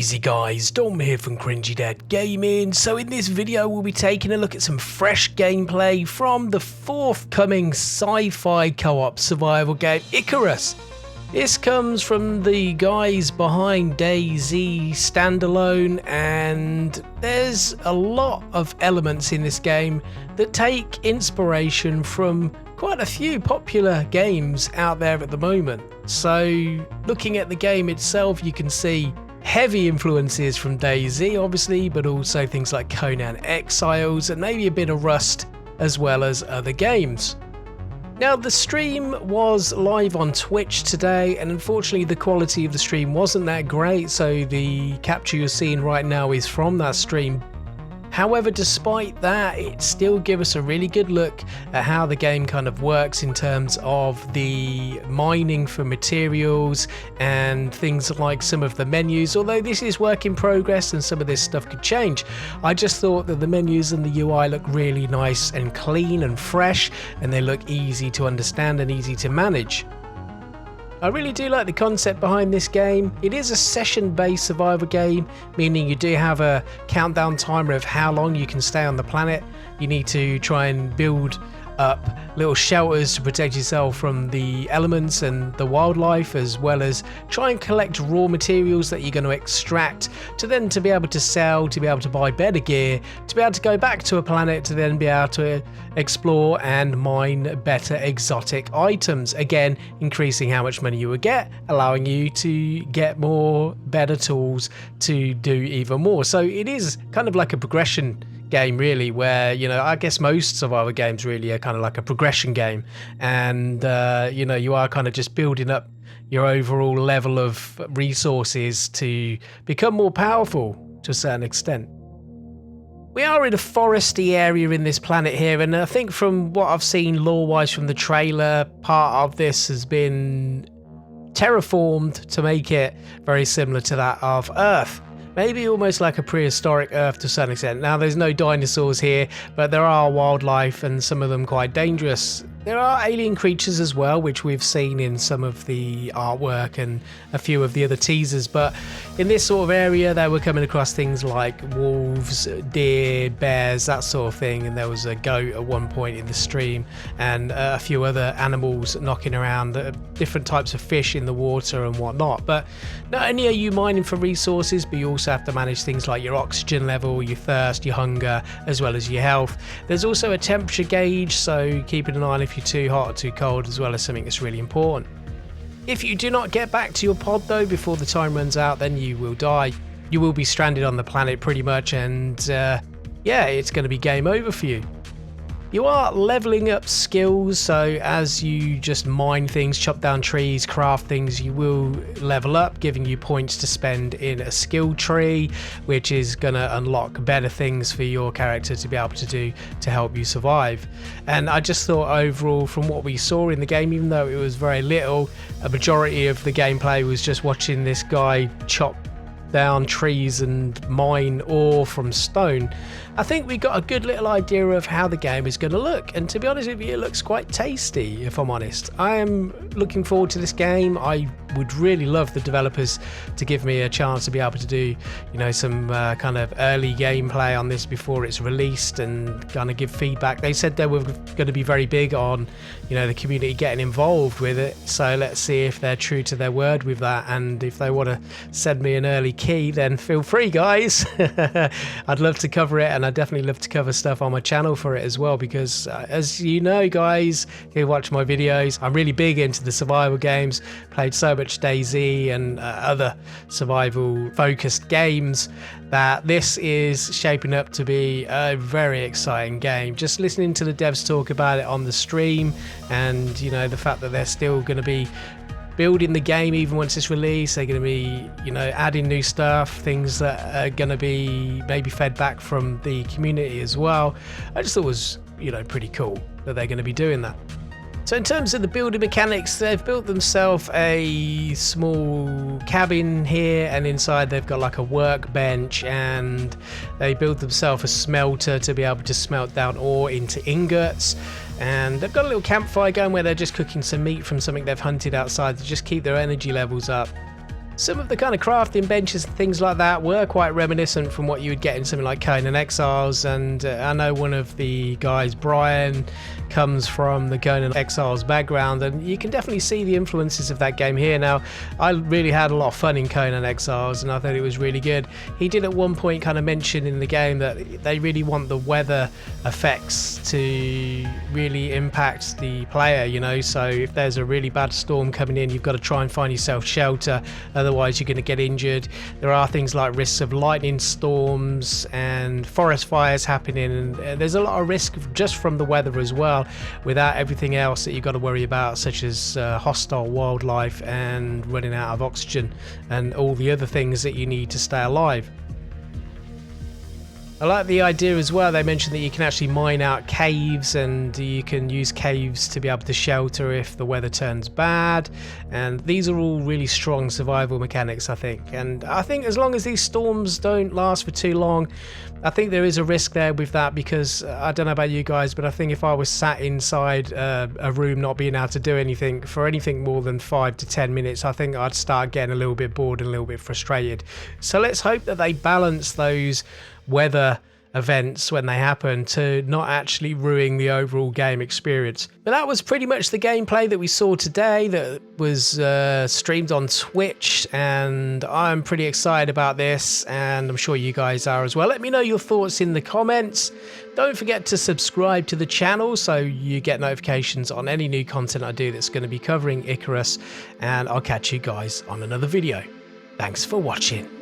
Easy guys, Dom here from Cringy Dead Gaming. So in this video we'll be taking a look at some fresh gameplay from the forthcoming sci-fi co-op survival game Icarus. This comes from the guys behind DayZ standalone, and there's a lot of elements in this game that take inspiration from quite a few popular games out there at the moment. So looking at the game itself, you can see heavy influences from DayZ obviously, but also things like Conan Exiles and maybe a bit of Rust as well as other games. Now the stream was live on Twitch today, and unfortunately the quality of the stream wasn't that great, so the capture you're seeing right now is from that stream. However, despite that, it still gives us a really good look at how the game kind of works in terms of the mining for materials and things like some of the menus. Although this is work in progress and some of this stuff could change, I just thought that the menus and the UI look really nice and clean and fresh, and they look easy to understand and easy to manage. I really do like the concept behind this game. It is a session-based survival game, meaning you do have a countdown timer of how long you can stay on the planet. You need to try and build up little shelters to protect yourself from the elements and the wildlife, as well as try and collect raw materials that you're going to extract to then to be able to sell, to be able to buy better gear, to be able to go back to a planet to then be able to explore and mine better exotic items, again increasing how much money you will get, allowing you to get more better tools to do even more. So it is kind of like a progression game really, where, you know, I guess most survival games really are kind of like a progression game, and you know, you are kind of just building up your overall level of resources to become more powerful to a certain extent. We are in a foresty area in this planet here, and I think from what I've seen lore-wise from the trailer, part of this has been terraformed to make it very similar to that of Earth. Maybe almost like a prehistoric Earth to a certain extent. Now there's no dinosaurs here, but there are wildlife and some of them quite dangerous. There are alien creatures as well, which we've seen in some of the artwork and a few of the other teasers, but in this sort of area they were coming across things like wolves, deer, bears, that sort of thing, and there was a goat at one point in the stream, and a few other animals knocking around, different types of fish in the water and whatnot. But not only are you mining for resources, but you also have to manage things like your oxygen level, your thirst, your hunger, as well as your health. There's also a temperature gauge, so keeping an eye on if you're too hot or too cold, as well as something that's really important. If you do not get back to your pod though before the time runs out, then you will die. You will be stranded on the planet pretty much, and yeah, it's going to be game over for you. You are leveling up skills, so as you just mine things, chop down trees, craft things, you will level up, giving you points to spend in a skill tree, which is going to unlock better things for your character to be able to do to help you survive. And I just thought overall, from what we saw in the game, even though it was very little, a majority of the gameplay was just watching this guy chop down trees and mine ore from stone. I think we got a good little idea of how the game is going to look, and to be honest with you, it looks quite tasty, if I'm honest. I am looking forward to this game. I would really love the developers to give me a chance to be able to do, you know, some kind of early gameplay on this before it's released and kind of give feedback. They said they were going to be very big on, you know, the community getting involved with it, so let's see if they're true to their word with that, and if they want to send me an early key, then feel free guys. I'd love to cover it, and I definitely love to cover stuff on my channel for it as well, because as you know guys who watch my videos, I'm really big into the survival games, played so much DayZ and other survival focused games, that this is shaping up to be a very exciting game. Just listening to the devs talk about it on the stream, and you know, the fact that they're still going to be building the game even once it's released, they're going to be, you know, adding new stuff, things that are going to be maybe fed back from the community as well. I just thought it was, you know, pretty cool that they're going to be doing that. So in terms of the building mechanics, they've built themselves a small cabin here, and inside they've got like a workbench, and they built themselves a smelter to be able to smelt down ore into ingots. And they've got a little campfire going where they're just cooking some meat from something they've hunted outside to just keep their energy levels up. Some of the kind of crafting benches and things like that were quite reminiscent from what you would get in something like Conan Exiles, and I know one of the guys, Brian, comes from the Conan Exiles background, and you can definitely see the influences of that game here. Now, I really had a lot of fun in Conan Exiles, and I thought it was really good. He did at one point kind of mention in the game that they really want the weather effects to really impact the player, you know, so if there's a really bad storm coming in, you've got to try and find yourself shelter, otherwise you're going to get injured. There are things like risks of lightning storms and forest fires happening, and there's a lot of risk just from the weather as well, without everything else that you've got to worry about, such as hostile wildlife and running out of oxygen and all the other things that you need to stay alive. I like the idea as well. They mentioned that you can actually mine out caves, and you can use caves to be able to shelter if the weather turns bad, and these are all really strong survival mechanics, I think. And I think as long as these storms don't last for too long, I think there is a risk there with that, because I don't know about you guys, but I think if I was sat inside a room not being able to do anything for anything more than 5 to 10 minutes, I think I'd start getting a little bit bored and a little bit frustrated. So let's hope that they balance those weather events when they happen to not actually ruin the overall game experience. But that was pretty much the gameplay that we saw today, that was streamed on Twitch, and I'm pretty excited about this, and I'm sure you guys are as well. Let me know your thoughts in the comments. Don't forget to subscribe to the channel so you get notifications on any new content I do that's going to be covering Icarus, and I'll catch you guys on another video. Thanks for watching.